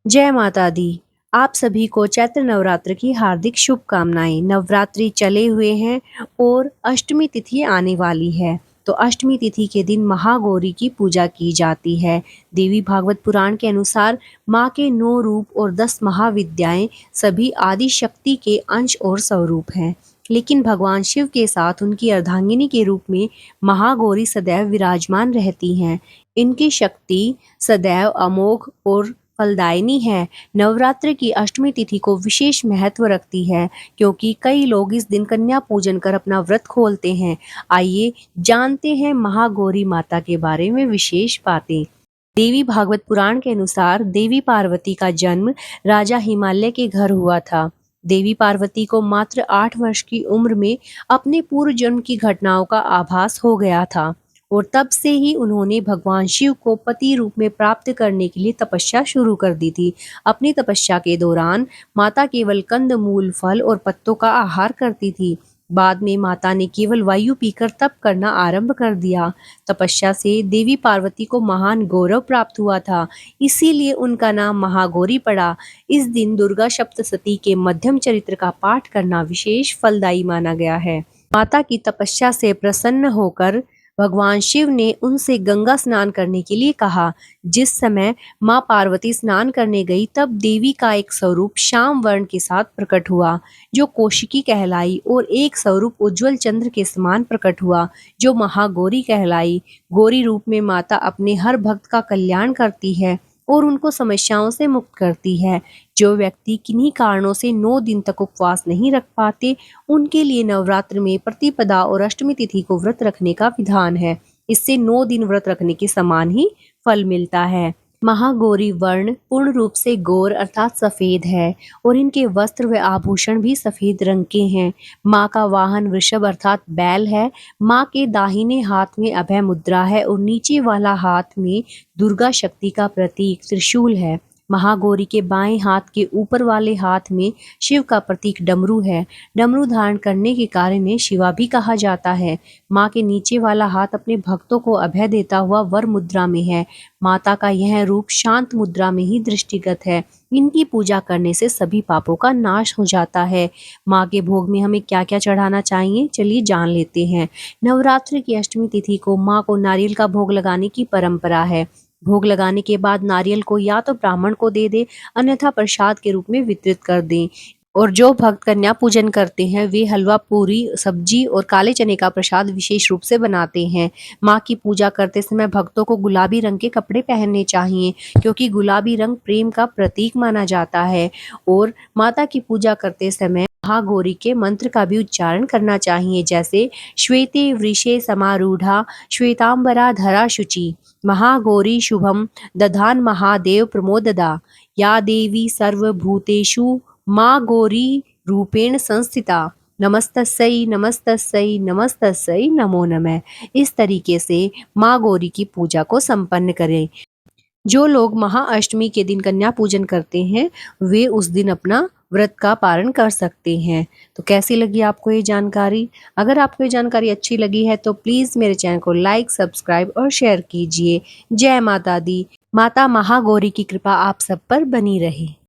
जय माता दी। आप सभी को चैत्र नवरात्र की हार्दिक शुभकामनाएं। नवरात्रि चले हुए हैं और अष्टमी तिथि आने वाली है। तो अष्टमी तिथि के दिन महागौरी की पूजा की जाती है। देवी भागवत पुराण के अनुसार माँ के 9 रूप और 10 महाविद्याएं सभी आदि शक्ति के अंश और स्वरूप हैं। लेकिन भगवान शिव के साथ उनकी अर्धांगिनी के रूप में महागौरी सदैव विराजमान रहती हैं। इनकी शक्ति सदैव अमोघ और फलदायिनी है। नवरात्र की अष्टमी तिथि को विशेष महत्व रखती है क्योंकि कई लोग इस दिन कन्या पूजन कर अपना व्रत खोलते हैं। आइए जानते हैं महागौरी माता के बारे में विशेष बातें। देवी भागवत पुराण के अनुसार देवी पार्वती का जन्म राजा हिमालय के घर हुआ था। देवी पार्वती को मात्र 8 वर्ष की उम्र में अपने पूर्व जन्म की घटनाओं का आभास हो गया था और तब से ही उन्होंने भगवान शिव को पति रूप में प्राप्त करने के लिए तपस्या शुरू कर दी थी। अपनी तपस्या के दौरान माता केवल कंद मूल फल और पत्तों का आहार करती थी। बाद में माता ने केवल वायु पीकर तप करना आरंभ कर दिया। तपस्या से देवी पार्वती को महान गौरव प्राप्त हुआ था, इसीलिए उनका नाम महागौरी पड़ा। इस दिन दुर्गा सप्तशती के मध्यम चरित्र का पाठ करना विशेष फलदायी माना गया है। माता की तपस्या से प्रसन्न होकर भगवान शिव ने उनसे गंगा स्नान करने के लिए कहा। जिस समय मां पार्वती स्नान करने गई तब देवी का एक स्वरूप श्याम वर्ण के साथ प्रकट हुआ जो कौशिकी कहलाई और एक स्वरूप उज्जवल चंद्र के समान प्रकट हुआ जो महागौरी कहलाई। गौरी रूप में माता अपने हर भक्त का कल्याण करती है और उनको समस्याओं से मुक्त करती है। जो व्यक्ति किन्हीं कारणों से 9 दिन तक उपवास नहीं रख पाते, उनके लिए नवरात्र में प्रतिपदा और अष्टमी तिथि को व्रत रखने का विधान है। इससे 9 दिन व्रत रखने के समान ही फल मिलता है। महागौरी वर्ण पूर्ण रूप से गौर अर्थात सफेद है और इनके वस्त्र व आभूषण भी सफेद रंग के हैं। माँ का वाहन वृषभ अर्थात बैल है। माँ के दाहिने हाथ में अभय मुद्रा है और नीचे वाला हाथ में दुर्गा शक्ति का प्रतीक त्रिशूल है। महागौरी के बाएं हाथ के ऊपर वाले हाथ में शिव का प्रतीक डमरू है। डमरू धारण करने के कारण इन्हें शिवा भी कहा जाता है। माँ के नीचे वाला हाथ अपने भक्तों को अभय देता हुआ वर मुद्रा में है। माता का यह रूप शांत मुद्रा में ही दृष्टिगत है। इनकी पूजा करने से सभी पापों का नाश हो जाता है। माँ के भोग में हमें क्या क्या चढ़ाना चाहिए, चलिए जान लेते हैं। नवरात्र की अष्टमी तिथि को माँ को नारियल का भोग लगाने की परंपरा है। भोग लगाने के बाद नारियल को या तो ब्राह्मण को दे दे, अन्यथा प्रसाद के रूप में वितरित कर दें। और जो भक्त कन्या पूजन करते हैं वे हलवा, पूरी, सब्जी और काले चने का प्रसाद विशेष रूप से बनाते हैं। माँ की पूजा करते समय भक्तों को गुलाबी रंग के कपड़े पहनने चाहिए क्योंकि गुलाबी रंग प्रेम का प्रतीक माना जाता है। और माता की पूजा करते समय महागौरी के मंत्र का भी उच्चारण करना चाहिए, जैसे श्वेते वृषे समारूढ़ा श्वेतांबरा धरा शुचि महागौरी शुभम दधान महादेव प्रमोददा या देवी सर्वभूतेषु माँ गौरी रूपेण संस्थिता नमस्तस्यै नमस्तस्यै नमस्तस्यै नमो नमः। इस तरीके से माँ गौरी की पूजा को संपन्न करें। जो लोग महाअष्टमी के दिन कन्या पूजन करते हैं वे उस दिन अपना व्रत का पारण कर सकते हैं। तो कैसी लगी आपको ये जानकारी? अगर आपको ये जानकारी अच्छी लगी है तो प्लीज़ मेरे चैनल को लाइक, सब्सक्राइब और शेयर कीजिए। जय माता दी। माता महागौरी की कृपा आप सब पर बनी रहे।